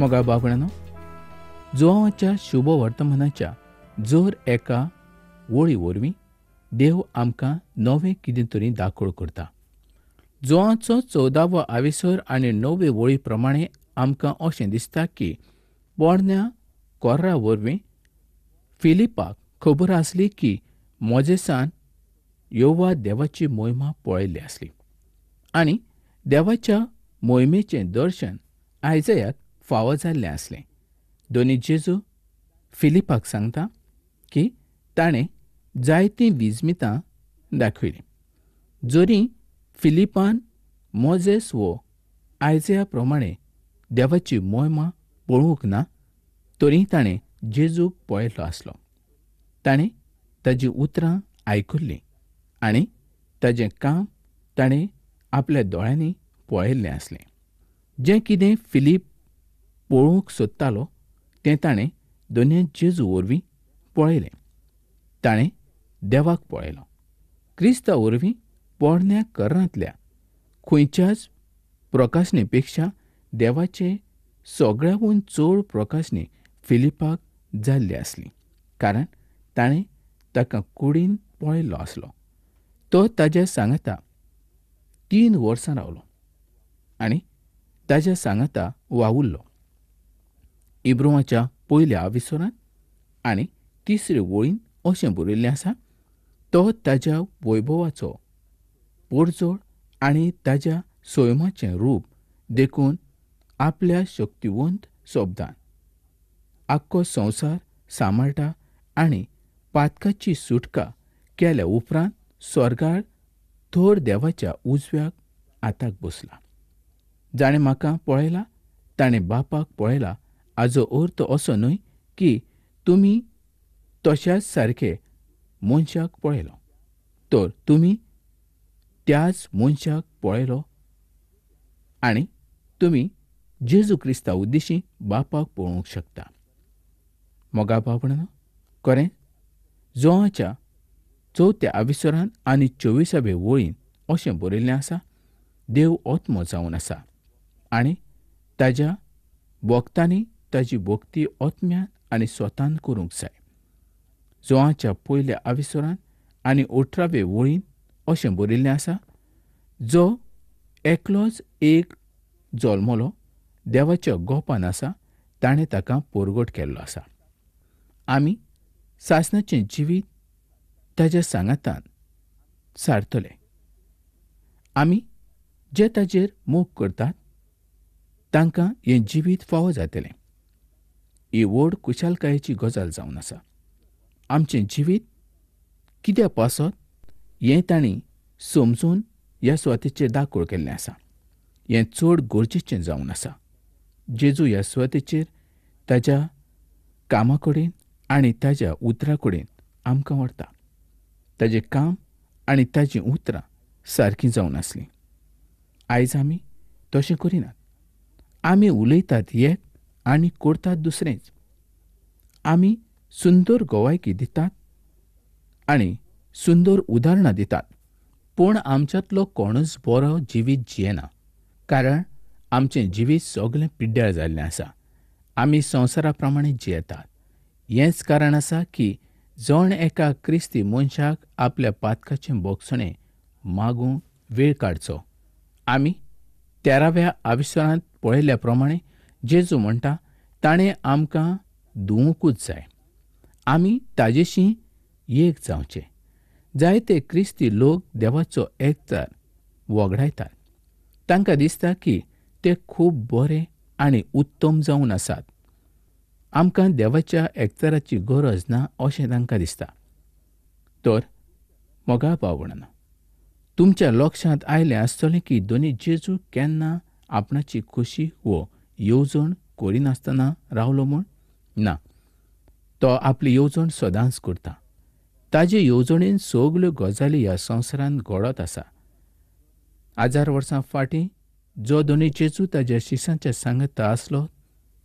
मोगा बाबणानो, जोआच्या शुभ वर्तमानाच्या जर एका वळी वरवीं देव आमकां नवें कितें तरी दाखोळ करता. जोआचो 14वो आविसर आनी 9वे वळी प्रमाणें आमकां अशें दिसता की पोरण्या कोर्रा वरवीं फिलिपाक खबर आसली की मोजेसान यहोवा देवाची मोहिमा पळयल्ली आसली आनी देवाच्या मोहिमेचें दर्शन आयजयाक फावो जाल्लें आसलें. दोनी जेजू फिलिपाक सांगता की ताणें जायतीं विजमितां दाखयलीं. जरी फिलिपान मोजेस वो आयजया प्रमाणें देवाची मोहिमा पळोवंक ना, तरी ताणें जेजूक पळयल्लो आसलो. ताणें ताजीं उतरां आयकुल्लीं आनी ताजें काम ताणें आपल्या दोळ्यांनी पळयल्लें आसलें. जें कितें फिलीप पळोवंक सोदतालो तें ताणें दोनूय जेजू वरवीं पळयलें. ताणें देवाक पळयलो. क्रिस्ता वरवीं पोरण्या कर्रांतल्या खंयच्याच प्रकाशनेपेक्षा देवाचे सगळ्याकून चड प्रकाशनी फिलिपाक जाल्ली आसली, कारण ताणें ताका कुडीन पळयल्लो आसलो. तो ताज्या सांगाता 3 वर्सां रावलो आनी ताज्या सांगाता वावुरलो. इब्रोवाच्या पयल्या आविसरांत आनी 3रे वळीन अशें बरयल्लें आसा, तो ताज्या वैभवाचो परजोड आनी ताज्या सैमाचें रूप देखून आपल्या शक्तिवंत शब्दान आख्खो संवसार सांबाळटा आनी पातकाची सुटका केल्या उपरांत स्वर्गार थोर देवाच्या उजव्याक आताक बसला. जाणें म्हाका पळयला ताणें बापाक पळयला हाचो अर्थ असो न्हय की तुमी तशाच सारके मनशाक पळयलो, तर तुमी त्याच मनशाक पळयलो आनी तुमी जेजू क्रिस्ता उद्देशीं बापाक पळोवंक शकता. मोगा बाबणानो, खरें जोआच्या 4थ्या आविसरांत आनी 24वे वळीन अशें बरयल्लें आसा, देव आत्मो जावन आसा आनी ताज्या भक्तांनी ताजी भक्ती आत्म्यान आनी स्वतान करूंक जाय. जोआच्या पयल्या आविसरांत आनी 18वे वळीन अशें बरयल्लें आसा, जो एकलोच एक जल्मलो देवाच्या गोपान आसा, ताणें ताका परगट केल्लो आसा. आमी सासणाचें जिवीत ताज्या सांगातान सारतले. आमी जे ताजेर मोग करतात तांकां हें जिवीत फावो जातलें. ही व्हड कुशालकायेची गजाल जावन आसा. आमचें जिवीत कित्याक पासत हें तांणी समजून ह्या स्वातेचेर दाखोळ केल्लें आसा. हें चड गरजेचें जावन आसा. जेजू ह्या स्वातेचेर ताज्या कामा कडेन आनी ताज्या उतरां कडेन आमकां व्हरता. ताजें काम आनी ताजीं उतरां सारकीं जावन आसलीं. आयज आमी तशें करिनात. आमी उलयतात एक आनी करतात दुसरेंच. आमी सुंदर गोवायकी दितात आनी सुंदर उदाहरणां दितात, पूण आमच्यांतलो कोणूच बरो जिवीत जियेना, कारण आमचें जिवीत सगळें पिड्ड्यार जाल्लें आसा. आमी संवसारा प्रमाणें जियेतात. हेंच कारण आसा की जण एका क्रिस्ती मनशाक आपल्या पातकाचें भोगसणें मागूंक वेळ काडचो. आमी 13व्या आविसरांत पळयल्ल्या प्रमाणें जेजू म्हणटा ताणें आमकां धुवूंकूच जाय. आमी ताजेशीं एक जावचें. जायते क्रिस्ती लोक देवाचो एकचार वगडायतात. तांकां दिसता की ते खूब बरे आनी उत्तम जावन आसात. आमकां देवाच्या एकचाराची गरज ना अशें तांकां दिसता. तर मोगा भावणानो, तुमच्या लक्षांत आयलें आसतलें की दोनी जेजू केन्ना आपणाची खोशी वो येवजण करिनासतना रावलो म्हूण? ना, तो आपली येवजण सदांच करता. ताजे येवजणेन सगल्यो गजाली ह्या संवसारांत घडत आसा. 1000 वर्सां फाटीं जो दोनी जेजू ताज्या शिश्यांच्या सांगाता आसलो,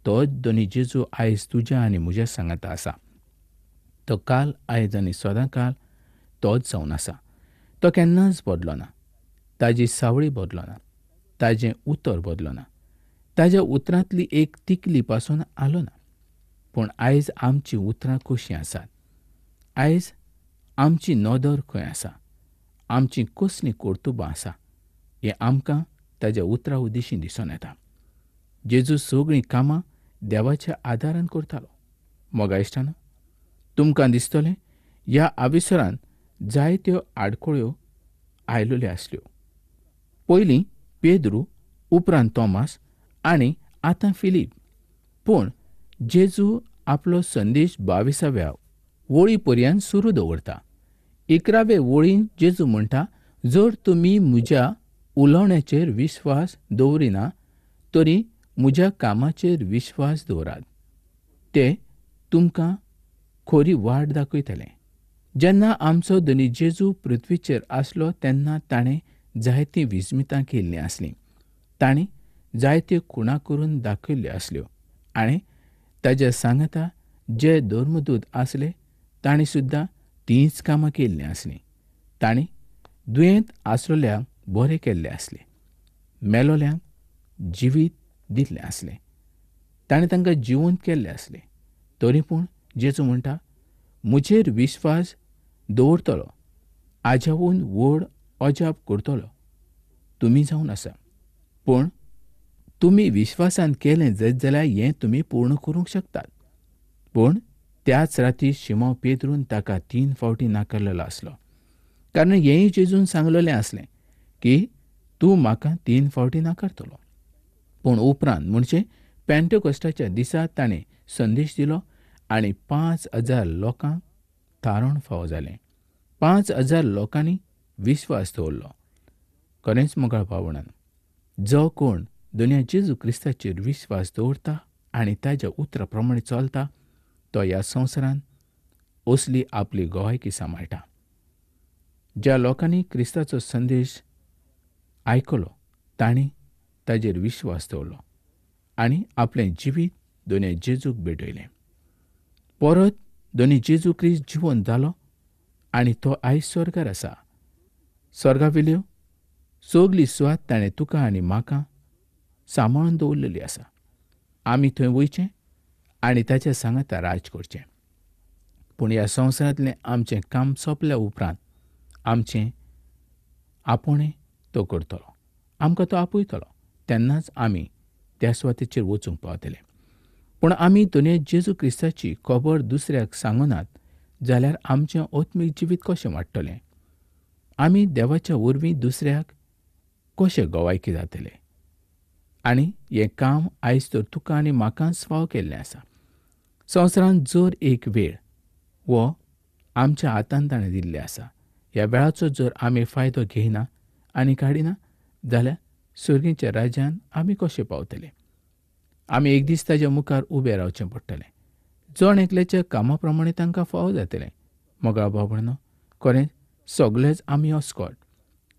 तोच दोनी जेजू आयज तुज्या आनी म्हज्या सांगाता आसा. तो काल आयज आनी सदांकाळ तोच जावन आसा. तो केन्नाच बदलो ना. ताजी सावळी बदलो ना. ताजें उतर बदलो ना. ताज्या उतरांतली एक तिकली पासून आलो ना. पूण आयज आमची उतरां कशीं आसात? आयज आमची नदर खंय आसा? आमची कसलीं कर्तुबां आसा? हें आमकां ताज्या उतरां उद्देशीं दिसून येता. जेजू सगळीं कामां देवाच्या आदारान करतालो. मोगा इश्टानो, तुमकां दिसतलें ह्या आविसरांत जायत्यो आडखळ्यो आयल्ल्यो आसल्यो. पयलीं पेद्रू, उपरांत तोमास आनी आतां फिलीप. पूण जेजू आपलो संदेश 22व्या वळी पर्यंत सुरू दवरता. 11व्या वळीन जेजू म्हणटा, जर तुमी म्हज्या उलोवण्याचेर विश्वास दवरिना तरी म्हज्या कामाचेर विश्वास दवरात. ते तुमकां खरी वाट दाखयतले. जेन्ना आमचो धनी जेजू पृथ्वीचेर आसलो तेन्ना ताणें जायतीं विस्मितां केल्लीं आसलीं. ताणें जायत्यो खुणा करून दाखयल्ल्यो आसल्यो आनी ताज्या सांगाता जे धर्मदूत आसले तांणी सुद्दां तींच कामां केल्लीं आसलीं. ताणें दुयेंत आसलेल्यांक बरें केल्लें आसलें. मेलोल्यांक जिवीत दिल्लें आसलें. ताणें तांकां जिवंत केल्लें आसलें. तरी पूण जेजू म्हणटा, म्हजेर विश्वास दवरतलो हाज्याहून व्हड अजाप करतलो तुमी जावन आसा. पूण तुमी विश्वासान केलें जैत जाल्यार हें तुमी पूर्ण करूंक शकतात. पूण त्याच राती शिमोन पेद्रून ताका 3 फावटीं नाकारलेलो आसलो. कारण हेंय जेजून सांगलेलें आसलें की तूं म्हाका 3 फावटीं नाकारतलो. पूण उपरांत म्हणजे पेंटेकोस्ताच्या दिसा ताणें संदेश दिलो आनी 5,000 लोकांक थारोवन फावो जालें. 5,000 लोकांनी विश्वास दवरलो. खरेंच मोगाळ भावंडांनो, जो कोण दुनिया जेजू क्रिस्ताचेर विश्वास दवरता आनी ताज्या उतरां प्रमाणे चलता तो ह्या संवसारांत असली आपली गोवायकी सांबाळटा. ज्या लोकांनी क्रिस्ताचो संदेश आयकलो तांणी ताजेर विश्वास दवरलो आनी आपलें जिवीत दोनी जेजूक भेटयलें. परत दोनी जेजू क्रिस्त जिवंत जालो आनी तो आयज स्वर्गार आसा. स्वर्गावेल्यो सगली सुवात ताणें तुका आनी म्हाका सांबाळून दवरलेली आसा. आमी थंय वयचें आनी ताच्या सांगाता राज करचें. पूण ह्या संवसारांतलें आमचें काम सोंपल्या उपरांत आमचें आपुणें तो करतलो. आमकां तो आपयतलो. तेन्नाच आमी त्या सुवातेचेर वचूंक पावतले. पूण आमी दुनिया जेजू क्रिस्ताची खबर दुसऱ्याक सांगनात जाल्यार आमचें आत्मीक जिवीत कशें वाडटलें? आमी देवाच्या वरवीं दुसऱ्याक कशें गोवायकी जातले? आनी हें काम आयज तर तुका आनी म्हाकाच फावो केल्लें आसा. संवसारांत जर एक वेळ वो आमच्या हातांत ताणें दिल्लें आसा. ह्या वेळाचो जर आमी फायदो घेयना आनी काडिना जाल्यार सुर्गेच्या राज्यांत आमी कशें पावतले? आमी एक दीस ताच्या मुखार उबें रावचें पडटलें. जण एकल्याच्या कामा प्रमाणे तांकां फावो जातलें. मोगाळ भावंडांनो, खरेंच सगळेच आमी अस्कोट.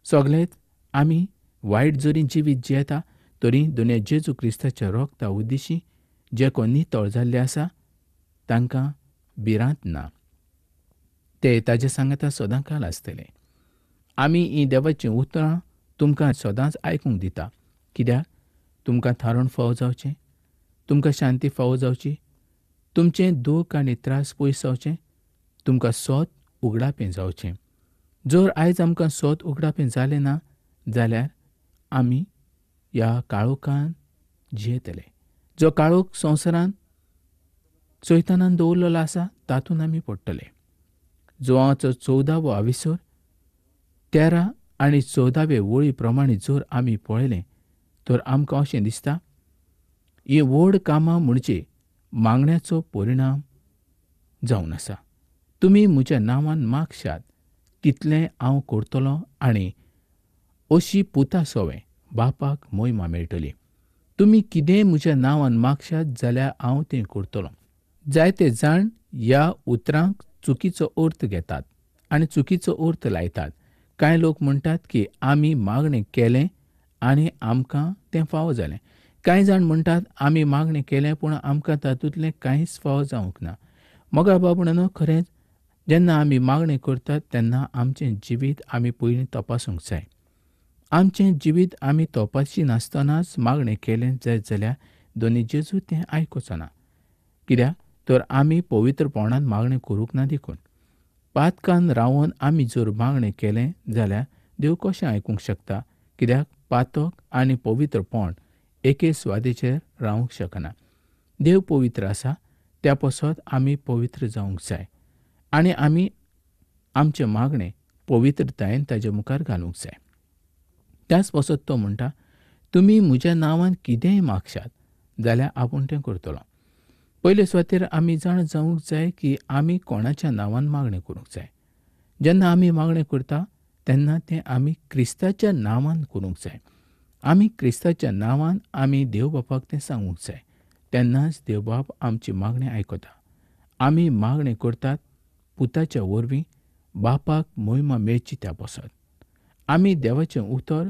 सगळेच आमी वायट जरी जिवीत जियेता तरी दुनिया जेजू क्रिस्ताच्या रोगता उद्देशीं जे कोण नितळ जाल्ले आसा तांकां भिरांत ना. ते ताजे सांगाता सदां काल आसतले. आमी हीं देवाचीं उतरां तुमकां सदांच आयकूंक दिता. कित्याक तुमकां थारोवन फावो जावचें, तुमकां शांती फावो जावची, तुमचें दूख आनी त्रास पयस जावचें, तुमकां सोत उगडापें जावचें. जर आयज आमकां सोत उगडापें जालें ना जाल्यार आमी ह्या काळोखांत जियेतले. जो काळोख संवसारांत सैतानान दवरलेलो आसा तातूंत आमी पडटले. जोवाचो 14वो आविसर 13 आनी 14वे वळी प्रमाणे जर आमी पळयलें तर आमकां अशें दिसता ही व्हड कामां म्हणजे मागण्याचो परिणाम जावन आसा. तुमी म्हज्या नांवान मागशात तितलें हांव करतलों आनी अशी पुता सोवें बापाक मोहिमा मेळटली. तुमी कितेंय म्हज्या नांवान मागशात जाल्यार हांव तें करतलों. जायते जाण ह्या उतरांक चुकीचो अर्थ घेतात आनी चुकीचो अर्थ लायतात. कांय लोक म्हणटात की आमी मागणें केलें आनी आमकां तें फावो जालें. कांय जाण म्हणटात आमी मागणें केलें पूण आमकां तातूंतलें कांयच फावो जावंक ना. मोगाळ भावंडांनो, खरेंच जेन्ना आमी मागणें करतात तेन्ना आमचें जिवीत आमी पयलीं तपासूंक जाय. आमचें जिवीत आमी तोपाची नासतनाच मागणें केलें जायत जाल्यार दोनी जेजू तें आयकुचो ना. कित्याक तर आमी पवित्रपणान मागणें करूंक ना देखून. पातकान रावन आमी जर मागणें केलें जाल्यार देव कशें आयकूंक शकता? कित्याक पातक आनी पवित्रपण एके सुवातेचेर रावंक शकना. देव पवित्र आसा, त्या पासत आमी पवित्र जावंक जाय आनी आमी आमचे मागणें पवित्रतायेन ताजे मुखार घालूंक जाय. त्याच पासत तो म्हणटा, तुमी म्हज्या नांवान कितेंय मागशात जाल्यार आपूण तें करतलों. पयले सुवातेर आमी जाण जावंक जाय की आमी कोणाच्या नांवान मागणें करूंक जाय. जेन्ना आमी मागणें करता तेन्ना तें आमी क्रिस्ताच्या नांवान करूंक जाय. आमी क्रिस्ताच्या नांवान आमी देव बापाक तें सांगूंक जाय. तेन्नाच देव बाप आमची मागणी आयकता. आमी मागणें करतात पुताच्या वरवीं बापाक महिमा मेळची त्या पासत. आमी देवाचें उतर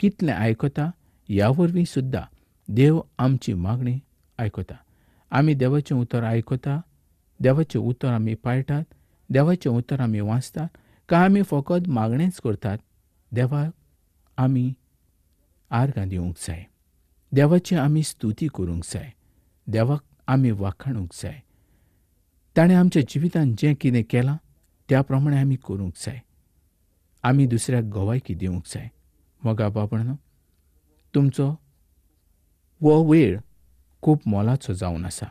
कितलें आयकता ह्या वरवीं सुद्दां देव आमची मागणी आयकता. आमी देवाचें उतर आयकता, देवाचें उतर आमी पाळटात, देवाचें उतर आमी वाचतात काय आमी फकत मागणेंच करतात. देवाक आमी आर्गां दिवंक जाय. देवाची आमी स्तुती करूंक जाय. देवाक आमी वाखाणूंक जाय. ताणें आमच्या जिवितांत जें कितें केलां त्या प्रमाणें आमी करूंक जाय. आमी दुसऱ्याक गवायकी दिवंक जाय. मोगा बाबणो, तुमचो हो वेळ खूब मोलाचो जावन आसा.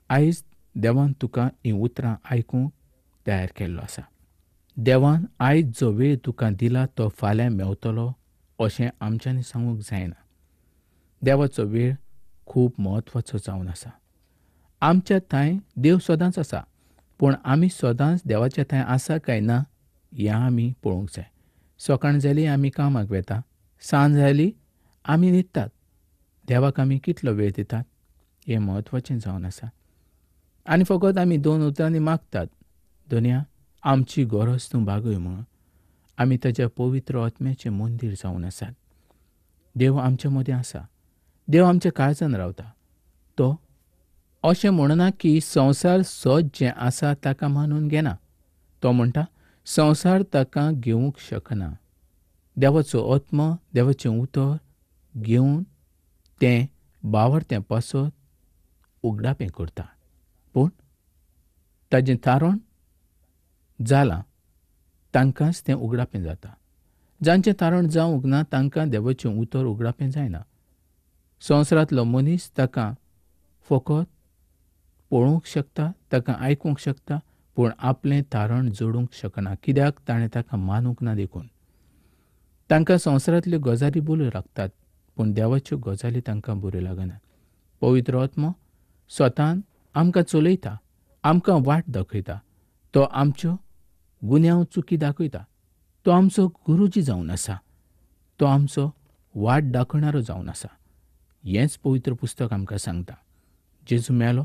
आयज देवान तुका हीं उतरां आयकूंक तयार केल्लो आसा. देवान आयज जो वेळ तुका दिला तो फाल्यां मेवतलो अशें आमच्यांनी सांगूंक जायना. देवाचो वेळ खूब म्हत्वाचो जावन आसा. आमच्या थंय देव सदांच आसा, पूण आमी सदांच देवाच्या थंय आसा काय ना हें आमी पळोवंक जाय. सकाळ जाली आमी कामाक वेता, सांज जाली आमी न्हिदतात. देवाक आमी कितलो वेळ दितात हें म्हत्वाचें जावन आसा. आनी फकत आमी 2 उतरांनी मागतात, दुनिया आमची गरज तूं भागय म्हणून. आमी ताच्या पवित्र आत्म्याचें मंदीर जावन आसात. देव आमचे मदीं आसा. देव आमच्या काळजान रावता. तो अशें म्हणना की संवसार सत जें आसा ताका मानून घेना. तो म्हणटा संवसार ताका घेवंक शकना. देवाचो आत्मो देवाचें उतर घेवन तें बावरतें पासत उगडापें करता. पूण ताजें तारण जालां तांकांच तें उगडापें जाता. जांचें तारण जावंक ना तांकां देवाचें उतर उगडापें जायना. संवसारांतलो मनीस ताका फकत पळोवंक शकता, ताका आयकूंक शकता, पूण आपलें तारण जोडूंक शकना. कित्याक ताणें ताका मानूंक ना देखून. तांकां संवसारांतल्यो गजाली बऱ्यो लागतात, पूण देवाच्यो गजाली तांकां बऱ्यो लागना. पवित्र आत्मो स्वतान आमकां चलयता, आमकां वाट दाखयता. तो आमच्यो गुन्यांव चुकी दाखयता. तो आमचो गुरूजी जावन आसा. तो आमचो वाट दाखयणारो जावन आसा. हेंच पवित्र पुस्तक आमकां सांगता. जेजू मेलो,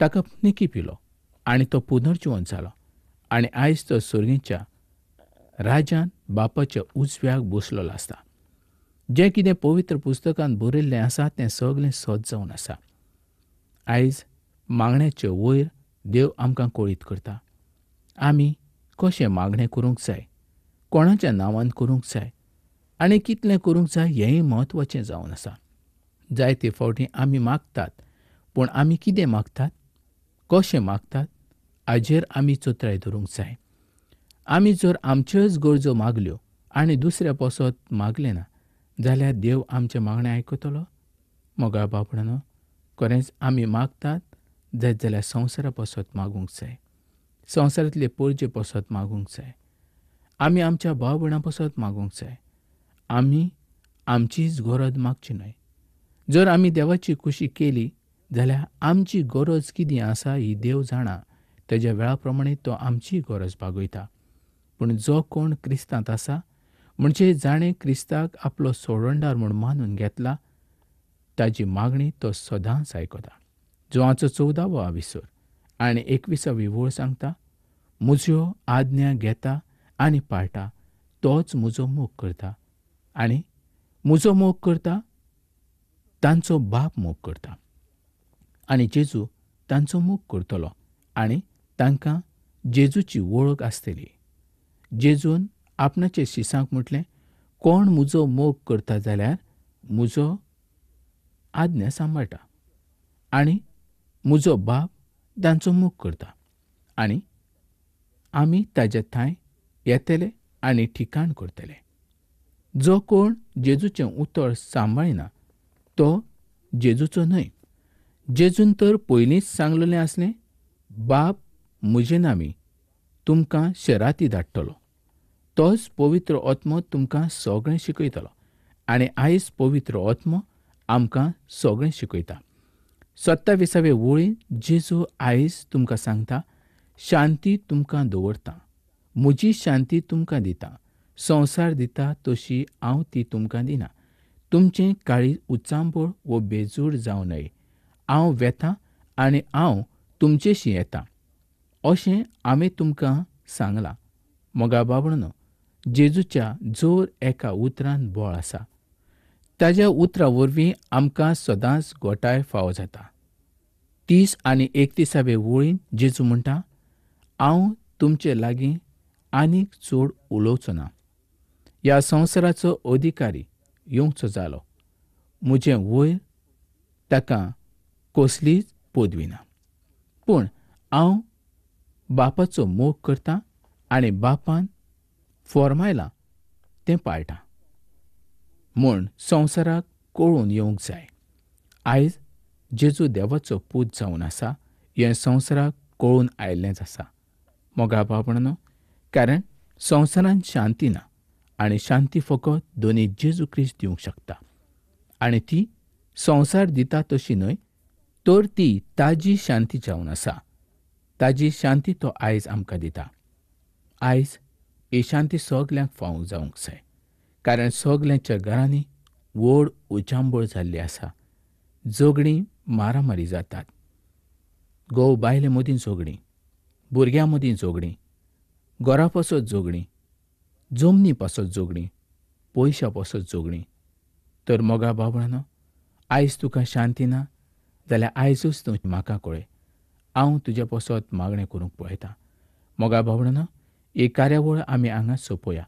ताका निकी पिलो आनी तो पुनर्जिवंत जालो आनी आयज तो सुर्गेच्या राजान बापाच्या उजव्याक बसलेलो आसता. जें कितें पवित्र पुस्तकांत बरयल्लें आसा तें सगळें सत जावन आसा. आयज मागण्याचे वयर देव आमकां कळीत करता. आमी कशें मागणें करूंक जाय, कोणाच्या नांवान करूंक जाय आनी कितलें करूंक जाय हेंय म्हत्वाचें जावन आसा. जायते फावटी आमी मागतात, पूण आमी कितें मागतात, कशें मागतात हाजेर आमी चोत्राय धरूंक जाय. आमी जर आमच्योच गरजो मागल्यो आनी दुसऱ्या पासत मागलें ना जाल्यार देव आमचें मागणें आयकतलो? मोगा बाबणानो, खरेंच आमी मागतात जायत जाल्यार संवसारा पासत मागूंक जाय. संवसारांतले परजे पासत मागूंक जाय. आमी आमच्या भाव भयणां पासत मागूंक जाय. आमी आमचीच गरज मागची न्हय. जर आमी देवाची खुशी केली जाल्यार आमची गरज कितें आसा ही देव जाणा. तेज्या वेळा प्रमाणें तो आमची गरज भागयता. पूण जो कोण क्रिस्तांत आसा, म्हणजे जाणें क्रिस्ताक आपलो सोडवणदार म्हूण मानून घेतला, ताची मागणी तो सदांच आयकता. जोआचो 14वा विसर आनी 21वी वळ सांगता, म्हज्यो आज्ञा घेता आनी पाळटा तोच म्हजो मोग करता आनी म्हजो मोग करता तांचो बाप मोग करता. आनी जेजू तांचो मोग करतलो आनी तांकां जेजूची वळख आसतली. जेजून आपणाच्या शिसांक म्हटलें, कोण म्हजो मोग करता जाल्यार म्हजो आज्ञा सांबाळटा, आनी म्हजो बाप तांचो मोग करता, आनी आमी ताजे थंय येतले आनी ठिकाण करतले. जो कोण जेजूचें उतर सांबाळिना तो जेजूचो न्हय. जेजून तर पयलींच सांगलेलें आसलें, बाप म्हजे नांवी तुमकां शेराती धाडटलो. तोच पवित्र आत्मो तुमकां सगळें शिकयतलो. आनी आयज पवित्र आत्मो आमकां सगळें शिकयता. 27वे वळीन जेजू आयज तुमकां सांगता, शांती तुमकां दवरता, म्हजी शांती तुमकां दिता. संवसार दिता तशी हांव ती तुमकां दिना. तुमचें काळीज उचांबळ वो बेजूड जावं न्हय. हांव वेतां आनी हांव तुमचेशी येतां अशें हांवें तुमकां सांगलां. मोगा बाबडनो, जेजूच्या जोर एका उतरान बोळ आसा. ताज्या उतरा वरवीं आमकां सदांच घोटाय फावो जाता. 30 आनी 31वे वळीन जेजू म्हणटा, हांव तुमचे लागीं आनीक चड उलोवचो ना. ह्या संवसाराचो अधिकारी येवंचो जालो. म्हजें वयर ताका कसलीच पदवी ना. पूण हांव बापाचो मोग करतां आनी बापान फॉर्मायलां तें पाळटां म्हूण संवसाराक कळून येवंक जाय. आयज जेजू देवाचो पूत जावन आसा हें संवसाराक कळून आयिल्लेंच आसा. मोगा बाबडनो, कारण संवसारांत शांती ना, आनी शांती फकत दोनी जेजू क्रिस्त दिवंक शकता. आनी ती संवसार दिता तशी न्हय, तर ती ताजी शांती जावन आसा. ताजी शांती तो आयज आमकां दिता. आयज ही शांती सगल्यांक फावूंक जावंक जाय, कारण सगल्यांच्या घरांनी व्हड उचांबळ जाल्ली आसा. झगडीं मारामारी जातात. घोव बायले मदीं झगडीं, भुरग्यां मदीं झगडीं, घरा पासत झगडीं, जमनी पासत झगडीं, पयशा पासत झगडीं. तर मोगा बाबडानो, आयज तुका शांती ना जाल्यार आयजूच तूं म्हाका कळय. हांव तुज्या पासत मागणें करूंक पळयतां. मोगा बाबडानो, ही कार्यावळ आमी हांगा सोंपोवया.